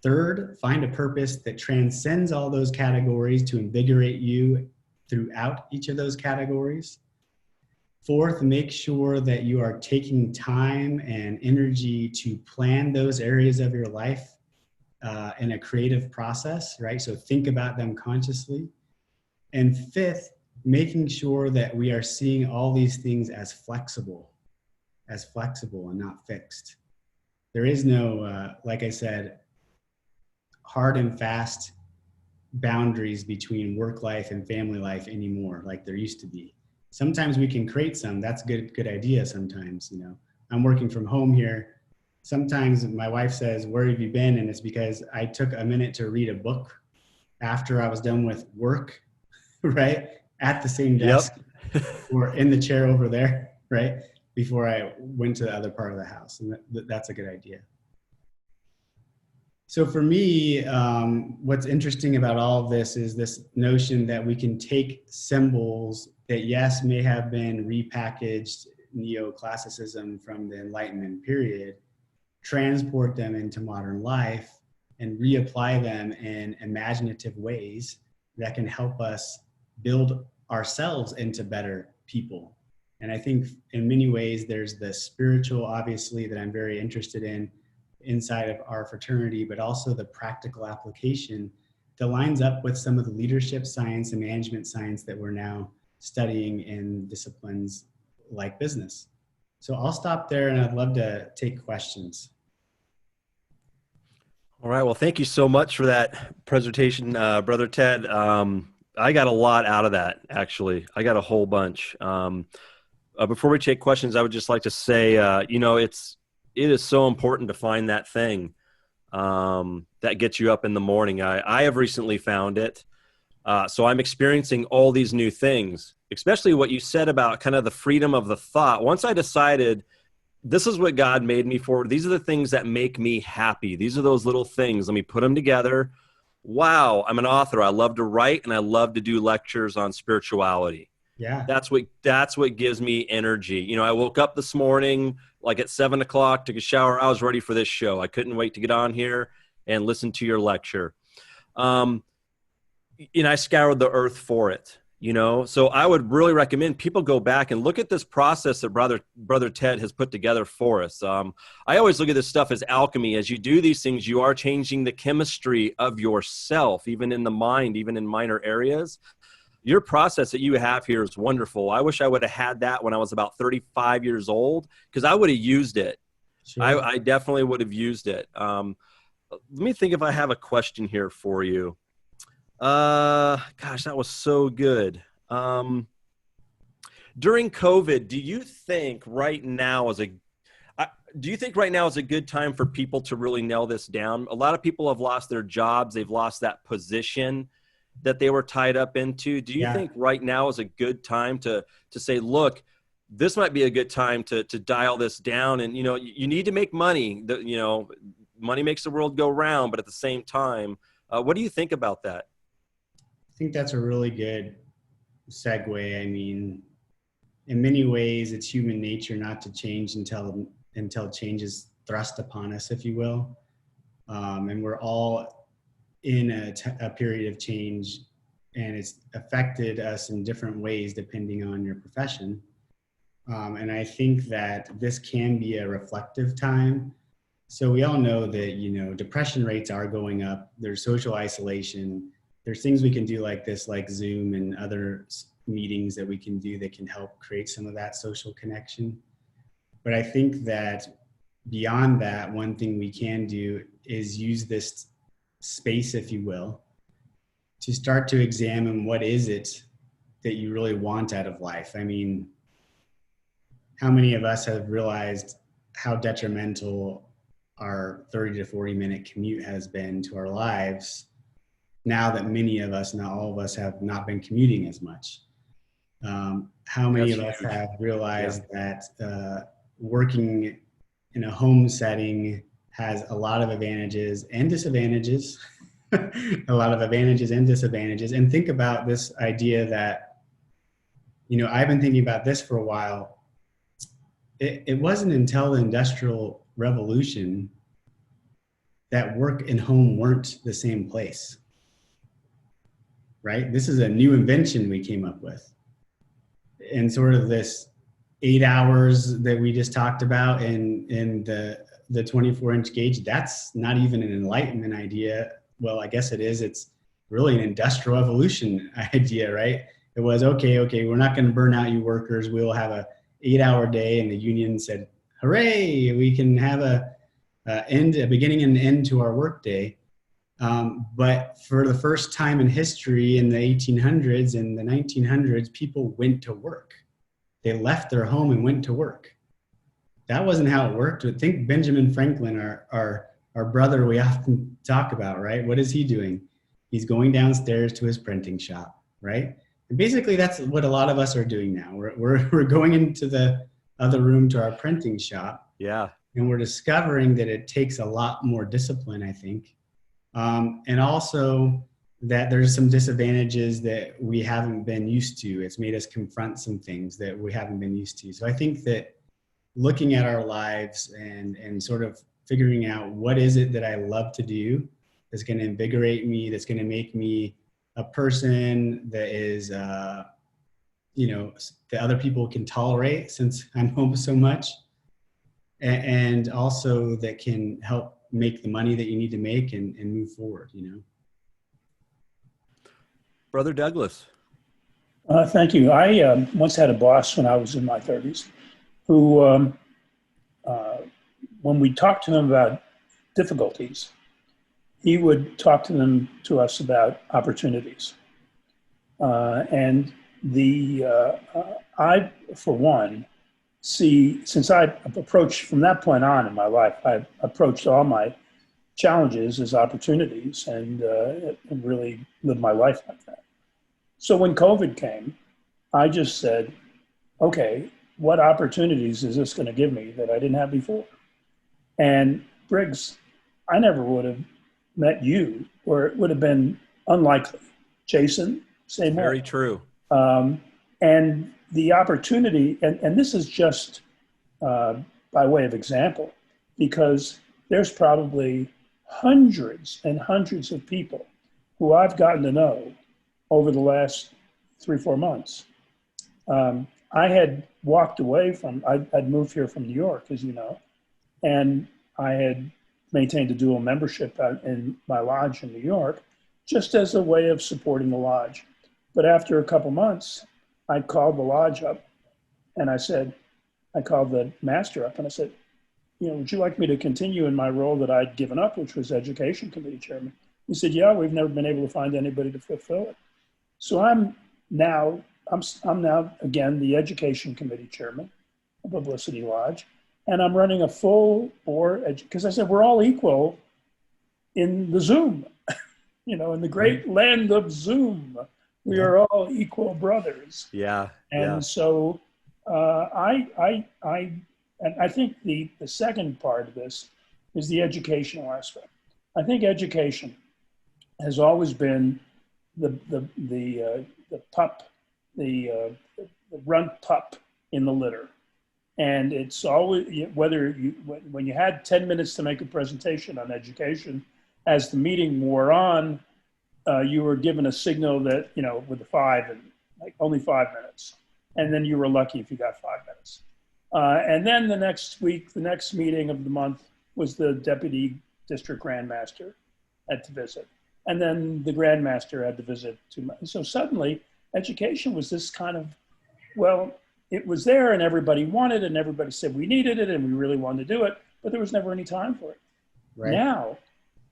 Third, find a purpose that transcends all those categories to invigorate you throughout each of those categories. Fourth, make sure that you are taking time and energy to plan those areas of your life in a creative process, right? So think about them consciously. And fifth, making sure that we are seeing all these things as flexible and not fixed. There is no, like I said, hard and fast boundaries between work life and family life anymore, like there used to be. Sometimes we can create some. That's good idea sometimes, I'm working from home here. Sometimes my wife says, "Where have you been?" And it's because I took a minute to read a book after I was done with work, right? At the same desk or in the chair over there, right? Before I went to the other part of the house. And that's a good idea. So for me, what's interesting about all of this is this notion that we can take symbols that, yes, may have been repackaged neoclassicism from the Enlightenment period, transport them into modern life and reapply them in imaginative ways that can help us build ourselves into better people. And I think in many ways, there's the spiritual, obviously, that I'm very interested in inside of our fraternity, but also the practical application that lines up with some of the leadership science and management science that we're now studying in disciplines like business. So I'll stop there and I'd love to take questions. All right. Well, thank you so much for that presentation, Brother Ted. I got a lot out of that, actually. I got a whole bunch. Before we take questions, I would just like to say, it is so important to find that thing that gets you up in the morning. I have recently found it. So I'm experiencing all these new things, especially what you said about kind of the freedom of the thought. Once I decided this is what God made me for, these are the things that make me happy. These are those little things. Let me put them together. Wow, I'm an author. I love to write and I love to do lectures on spirituality. Yeah. That's what gives me energy. I woke up this morning like at 7 o'clock, took a shower. I was ready for this show. I couldn't wait to get on here and listen to your lecture. I scoured the earth for it, So I would really recommend people go back and look at this process that Brother Ted has put together for us. I always look at this stuff as alchemy. As you do these things, you are changing the chemistry of yourself, even in the mind, even in minor areas. Your process that you have here is wonderful. I wish I would have had that when I was about 35 years old, because I would have used it. Sure. I definitely would have used it. Let me think if I have a question here for you. Gosh, that was so good. During COVID, do you think right now is a good time for people to really nail this down? A lot of people have lost their jobs. They've lost that position that they were tied up into. Do you think right now is a good time to say, look, this might be a good time to dial this down? And, you need to make money. Money makes the world go round. But at the same time, what do you think about that? I think that's a really good segue. I mean, in many ways, it's human nature not to change until change is thrust upon us, if you will. And we're all in a period of change and it's affected us in different ways depending on your profession. And I think that this can be a reflective time. So we all know that, you know, depression rates are going up. There's social isolation. There's things we can do like this, like Zoom and other meetings that we can do that can help create some of that social connection. But I think that beyond that, one thing we can do is use this space, if you will, to start to examine what is it that you really want out of life. I mean, how many of us have realized how detrimental our 30 to 40 minute commute has been to our lives now that many of us, not all of us, have not been commuting as much? How many That's of us huge. have realized that working in a home setting has a lot of advantages and disadvantages, a lot of advantages and disadvantages. And think about this idea that, you know, I've been thinking about this for a while. It wasn't until the Industrial Revolution that work and home weren't the same place, right? This is a new invention we came up with. And sort of this 8 hours that we just talked about in the 24-inch gauge, that's not even an Enlightenment idea. Well, I guess it is. It's really an Industrial Revolution idea, right? It was, okay, we're not going to burn out you workers. We'll have a 8-hour day. And the union said, hooray, we can have a beginning and end to our workday. But for the first time in history in the 1800s and the 1900s, people went to work. They left their home and went to work. That wasn't how it worked. I think Benjamin Franklin, our brother we often talk about, right? What is he doing? He's going downstairs to his printing shop, right? And basically that's what a lot of us are doing now. We're going into the other room to our printing shop. Yeah. And we're discovering that it takes a lot more discipline, I think. And also that there's some disadvantages that we haven't been used to. It's made us confront some things that we haven't been used to. So I think that looking at our lives and sort of figuring out what is it that I love to do that's going to invigorate me, that's going to make me a person that is, you know, that other people can tolerate since I'm home so much, and also that can help make the money that you need to make and move forward, you know. Brother Douglas. Thank you. I once had a boss when I was in my 30s who, when we talked to them about difficulties, he would talk to us about opportunities. And I, for one, since I approached from that point on in my life, I approached all my challenges as opportunities and really lived my life like that. So when COVID came, I just said, okay, what opportunities is this going to give me that I didn't have before? And Briggs, I never would have met you, or it would have been unlikely. Jason, same way. Very true. And the opportunity, and this is just by way of example, because there's probably hundreds and hundreds of people who I've gotten to know over the last 3-4 months. I had walked away from, I'd moved here from New York, as you know, and I had maintained a dual membership in my lodge in New York, just as a way of supporting the lodge. But after a couple months, I called the lodge up and I called the master up and I said, you know, would you like me to continue in my role that I'd given up, which was education committee chairman? He said, yeah, we've never been able to find anybody to fulfill it. So I'm now again the education committee chairman of Publicity Lodge, and I'm running a full board because I said we're all equal in the Zoom, you know, in the great land of Zoom, we are all equal brothers. Yeah. And so I think the second part of this is the educational aspect. I think education has always been the runt pup in the litter. And it's always, when you had 10 minutes to make a presentation on education, as the meeting wore on, you were given a signal that, with a 5 and like only 5 minutes. And then you were lucky if you got 5 minutes. And then the next week, the next meeting of the month was the deputy district grandmaster had to visit. And then the grandmaster had to visit too. So suddenly education was this kind of, well, it was there and everybody wanted it and everybody said we needed it and we really wanted to do it, but there was never any time for it. Right. Now,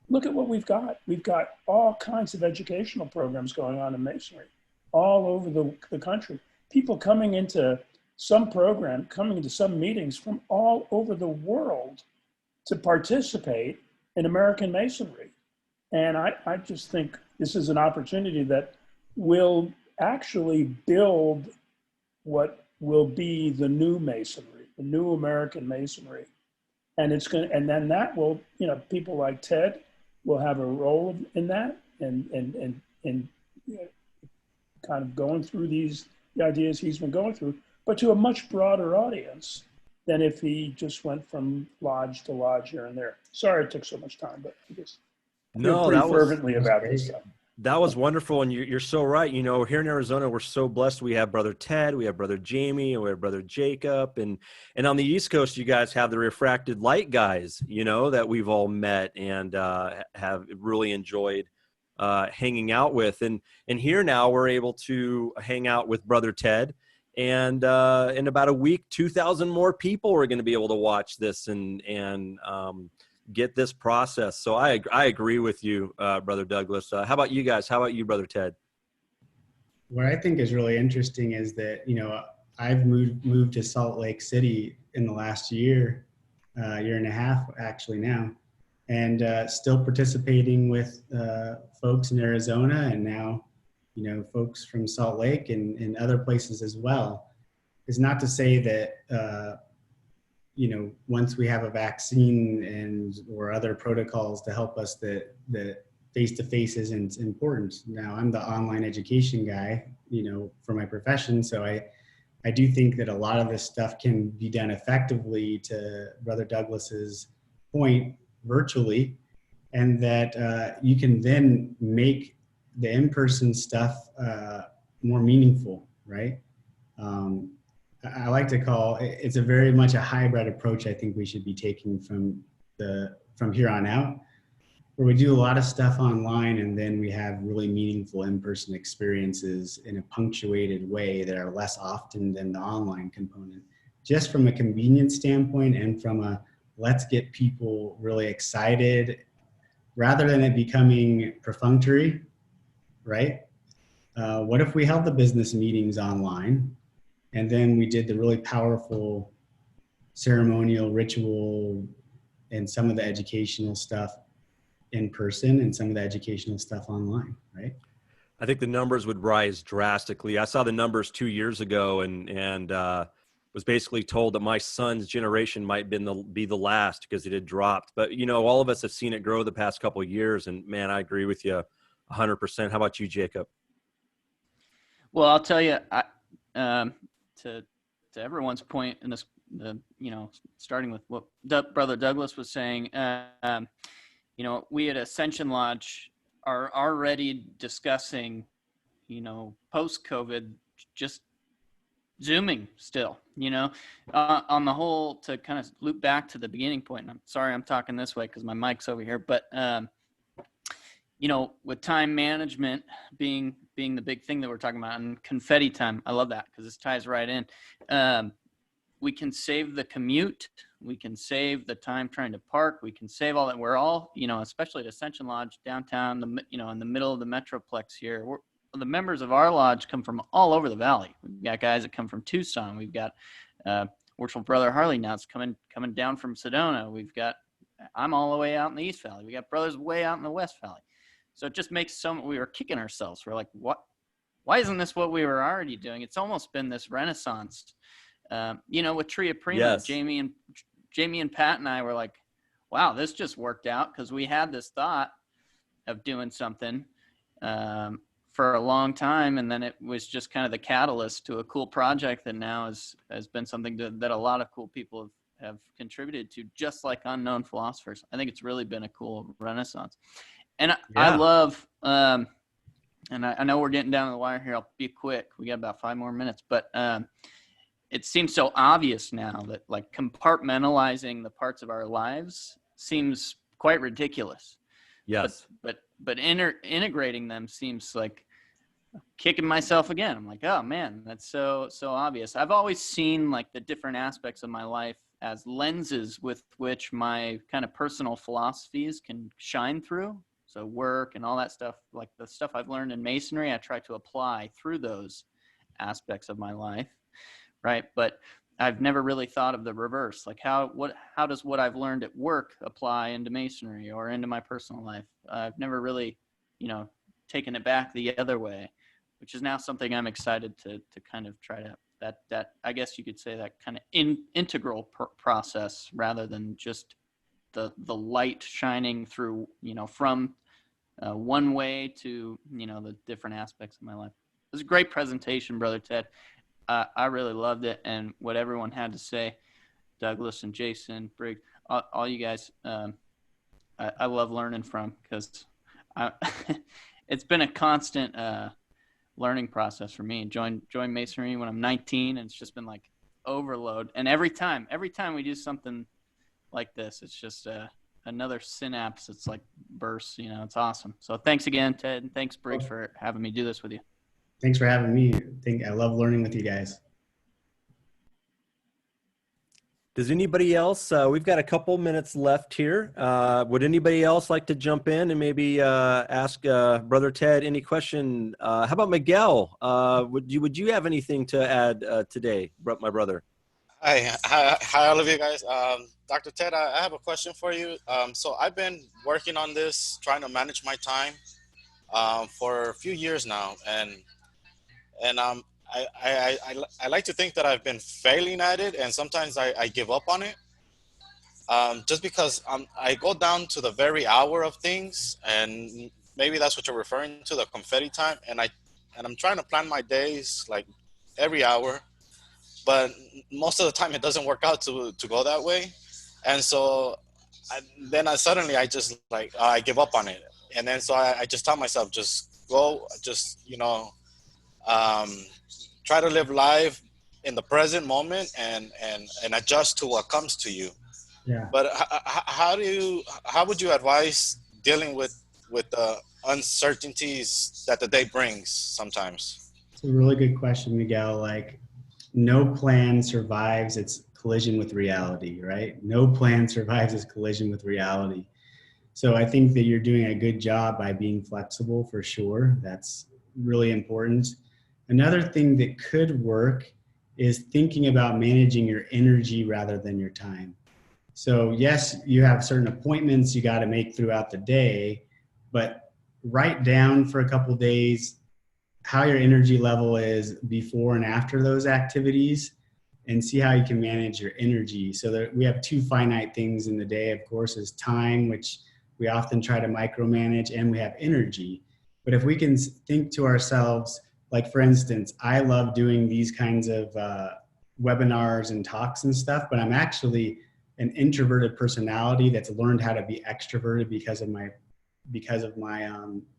look at what we've got. We've got all kinds of educational programs going on in Masonry all over the country. People coming into some program, coming into some meetings from all over the world to participate in American Masonry. And I just think this is an opportunity that will actually build what will be the new Masonry, the new American Masonry. And it's going to, and then that will, people like Ted will have a role in that and kind of going through the ideas he's been going through, but to a much broader audience than if he just went from lodge to lodge here and there. Sorry it took so much time, but I just feel pretty fervently about this stuff. That was wonderful, and you're so right. Here in Arizona, we're so blessed. We have Brother Ted, we have Brother Jamie, and we have Brother Jacob, and on the East Coast, you guys have the Refracted Light guys, that we've all met and have really enjoyed hanging out with. And here now, we're able to hang out with Brother Ted, and in about a week, 2,000 more people are going to be able to watch this and get this process. So I agree with you, Brother Douglas. How about you guys? How about you, Brother Ted? What I think is really interesting is that, I've moved to Salt Lake City in the last year and a half actually now, and still participating with folks in Arizona and now, folks from Salt Lake and other places as well. Is not to say that, once we have a vaccine or other protocols to help us, that face-to-face isn't important. Now, I'm the online education guy, for my profession. So I do think that a lot of this stuff can be done effectively, to Brother Douglas's point, virtually, and that you can then make the in-person stuff more meaningful, right? I like to call it's a very much a hybrid approach I think we should be taking from here on out, where we do a lot of stuff online and then we have really meaningful in-person experiences in a punctuated way that are less often than the online component, just from a convenience standpoint and from a let's get people really excited rather than it becoming perfunctory, right? What if we held the business meetings online? And then we did the really powerful ceremonial ritual and some of the educational stuff in person and some of the educational stuff online, right? I think the numbers would rise drastically. I saw the numbers 2 years ago and was basically told that my son's generation might be the last because it had dropped. But, all of us have seen it grow the past couple of years. And, man, I agree with you 100%. How about you, Jacob? Well, I'll tell you, to everyone's point in this, starting with what Brother Douglas was saying, we at Ascension Lodge are already discussing, post-COVID, just Zooming still, on the whole, to kind of loop back to the beginning point. And I'm sorry, I'm talking this way because my mic's over here, but, with time management being the big thing that we're talking about, and confetti time, I love that because this ties right in. We can save the commute. We can save the time trying to park. We can save all that. We're all, especially at Ascension Lodge downtown, in the middle of the Metroplex here. The members of our lodge come from all over the valley. We've got guys that come from Tucson. We've got Worshipful Brother Harley now. It's coming down from Sedona. I'm all the way out in the East Valley. We got brothers way out in the West Valley. So it just makes we were kicking ourselves. We're like, what? Why isn't this what we were already doing? It's almost been this renaissance, with Tria Prima. Yes. Jamie and Pat and I were like, wow, this just worked out because we had this thought of doing something for a long time. And then it was just kind of the catalyst to a cool project that now has been something that a lot of cool people have contributed to, just like Unknown Philosophers. I think it's really been a cool renaissance. And I love, and I know we're getting down to the wire here. I'll be quick. We got about 5 more minutes, but it seems so obvious now that like compartmentalizing the parts of our lives seems quite ridiculous. Yes. But integrating them seems like kicking myself again. I'm like, oh man, that's so obvious. I've always seen like the different aspects of my life as lenses with which my kind of personal philosophies can shine through. So work and all that stuff, like the stuff I've learned in masonry, I try to apply through those aspects of my life, right? But I've never really thought of the reverse. Like how does what I've learned at work apply into masonry or into my personal life? I've never really, taken it back the other way, which is now something I'm excited to kind of try to, that I guess you could say that kind of integral process rather than just the light shining through, from one way to, the different aspects of my life. It was a great presentation, Brother Ted. I really loved it, and what everyone had to say, Douglas and Jason, Briggs, all you guys, I love learning from, because it's been a constant learning process for me. Joined masonry when I'm 19, and it's just been like overload. And every time we do something like this, it's just another synapse. It's like bursts. It's awesome. So thanks again, Ted, and thanks Briggs for having me do this with you. Thanks for having me. I love learning with you guys. Does anybody else, we've got a couple minutes left here. Would anybody else like to jump in and maybe ask Brother Ted any question? How about Miguel? Would you have anything to add today, my brother? Hi, all of you guys. Dr. Ted, I have a question for you. So I've been working on this, trying to manage my time for a few years now, and I like to think that I've been failing at it, and sometimes I give up on it, just because I go down to the very hour of things, and maybe that's what you're referring to, the confetti time, and I'm trying to plan my days like every hour, but most of the time it doesn't work out to go that way, and so then I just like I give up on it, and then so I just tell myself, just go, just try to live life in the present moment and adjust to what comes to you. Yeah. But how would you advise dealing with the uncertainties that the day brings sometimes? It's a really good question, Miguel. Like, no plan survives its collision with reality, right? No plan survives its collision with reality. So I think that you're doing a good job by being flexible, for sure. That's really important. Another thing that could work is thinking about managing your energy rather than your time. So yes, you have certain appointments you got to make throughout the day, but write down for a couple of days how your energy level is before and after those activities, and see how you can manage your energy. So that we have 2 finite things in the day, of course, is time, which we often try to micromanage, and we have energy. But if we can think to ourselves, like for instance, I love doing these kinds of webinars and talks and stuff, but I'm actually an introverted personality that's learned how to be extroverted because of my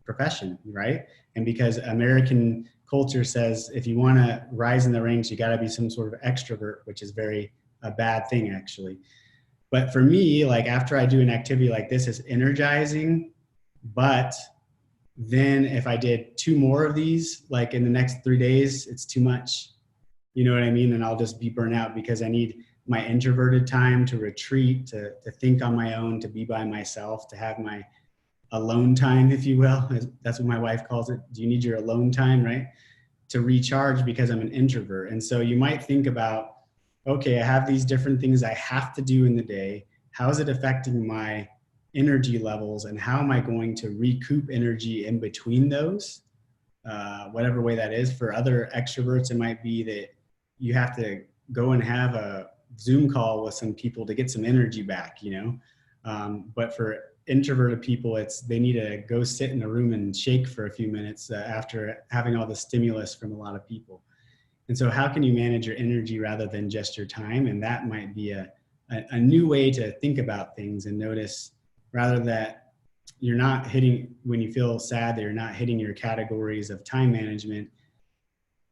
profession, right? And because American culture says if you want to rise in the ranks, you got to be some sort of extrovert, which is a bad thing actually. But for me, like after I do an activity like this, it's energizing, but then if I did 2 more of these, like in the next 3 days, it's too much. You know what I mean? And I'll just be burnt out because I need my introverted time to retreat, to think on my own, to be by myself, to have my alone time, if you will. That's what my wife calls it. Do you need your alone time, right? To recharge, because I'm an introvert. And so you might think about, okay, I have these different things I have to do in the day. How is it affecting my energy levels, and how am I going to recoup energy in between those? Whatever way that is. For other extroverts, it might be that you have to go and have a Zoom call with some people to get some energy back, but for introverted people, they need to go sit in a room and shake for a few minutes after having all the stimulus from a lot of people. And so how can you manage your energy rather than just your time? And that might be a new way to think about things, and notice rather that you're not hitting, when you feel sad that you're not hitting your categories of time management,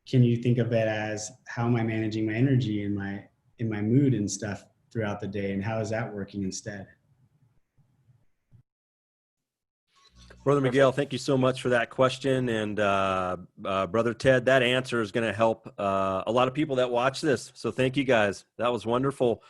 can you think of it as, how am I managing my energy and my mood and stuff throughout the day, and how is that working instead? Brother Miguel, thank you so much for that question. And Brother Ted, that answer is going to help a lot of people that watch this. So thank you guys. That was wonderful.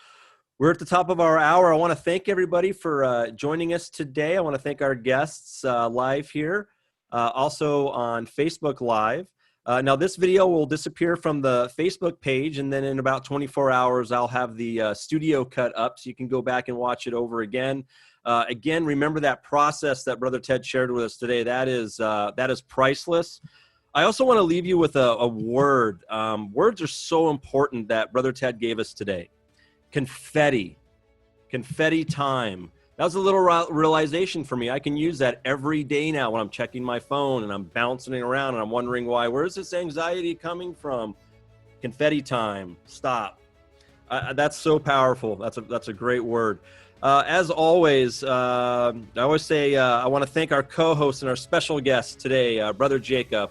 We're at the top of our hour. I want to thank everybody for joining us today. I want to thank our guests live here, also on Facebook Live. Now, this video will disappear from the Facebook page, and then in about 24 hours, I'll have the studio cut up so you can go back and watch it over again. Again, remember that process that Brother Ted shared with us today. That is priceless. I also want to leave you with a word. Words are so important that Brother Ted gave us today. Confetti time. That was a little realization for me. I can use that every day now when I'm checking my phone and I'm bouncing it around and I'm wondering why. Where's this anxiety coming from? Confetti time. Stop. That's so powerful. That's a great word. As always, I always say I want to thank our co-host and our special guest today, Brother Jacob.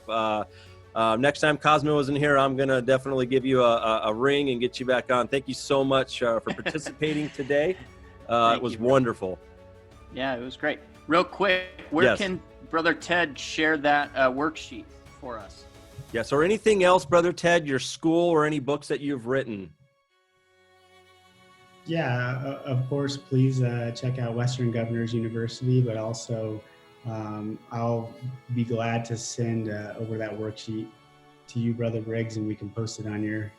Next time Cosmo isn't here, I'm going to definitely give you a ring and get you back on. Thank you so much for participating today. It was wonderful. Yeah, it was great. Real quick, where can Brother Ted share that worksheet for us? Yes, or anything else, Brother Ted, your school or any books that you've written. Yeah, of course, please check out Western Governors University, but also I'll be glad to send over that worksheet to you, Brother Briggs, and we can post it on your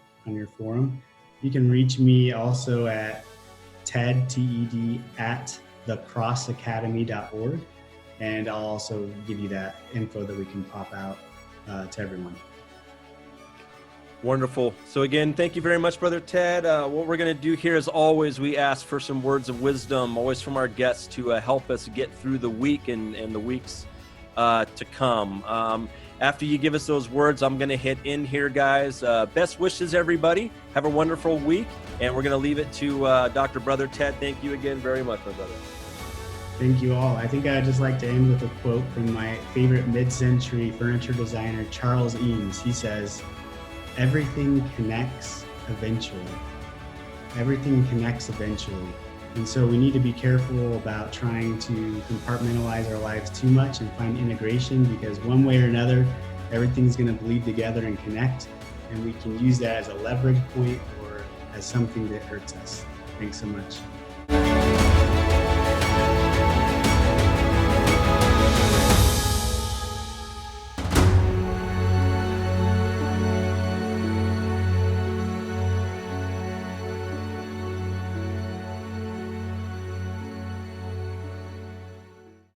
forum. You can reach me also at Ted, T-E-D, at thecrossacademy.org, and I'll also give you that info that we can pop out to everyone. Wonderful. So again, thank you very much, Brother Ted. What we're going to do here, as always, we ask for some words of wisdom, always from our guests, to help us get through the week and the weeks to come. After you give us those words, I'm going to hit in here, guys. Best wishes, everybody. Have a wonderful week, and we're going to leave it to Dr. Brother Ted. Thank you again very much, my brother. Thank you all. I think I'd just like to end with a quote from my favorite mid-century furniture designer, Charles Eames. He says, "Everything connects eventually." Everything connects eventually. And so we need to be careful about trying to compartmentalize our lives too much and find integration, because one way or another, everything's going to bleed together and connect. And we can use that as a leverage point or as something that hurts us. Thanks so much.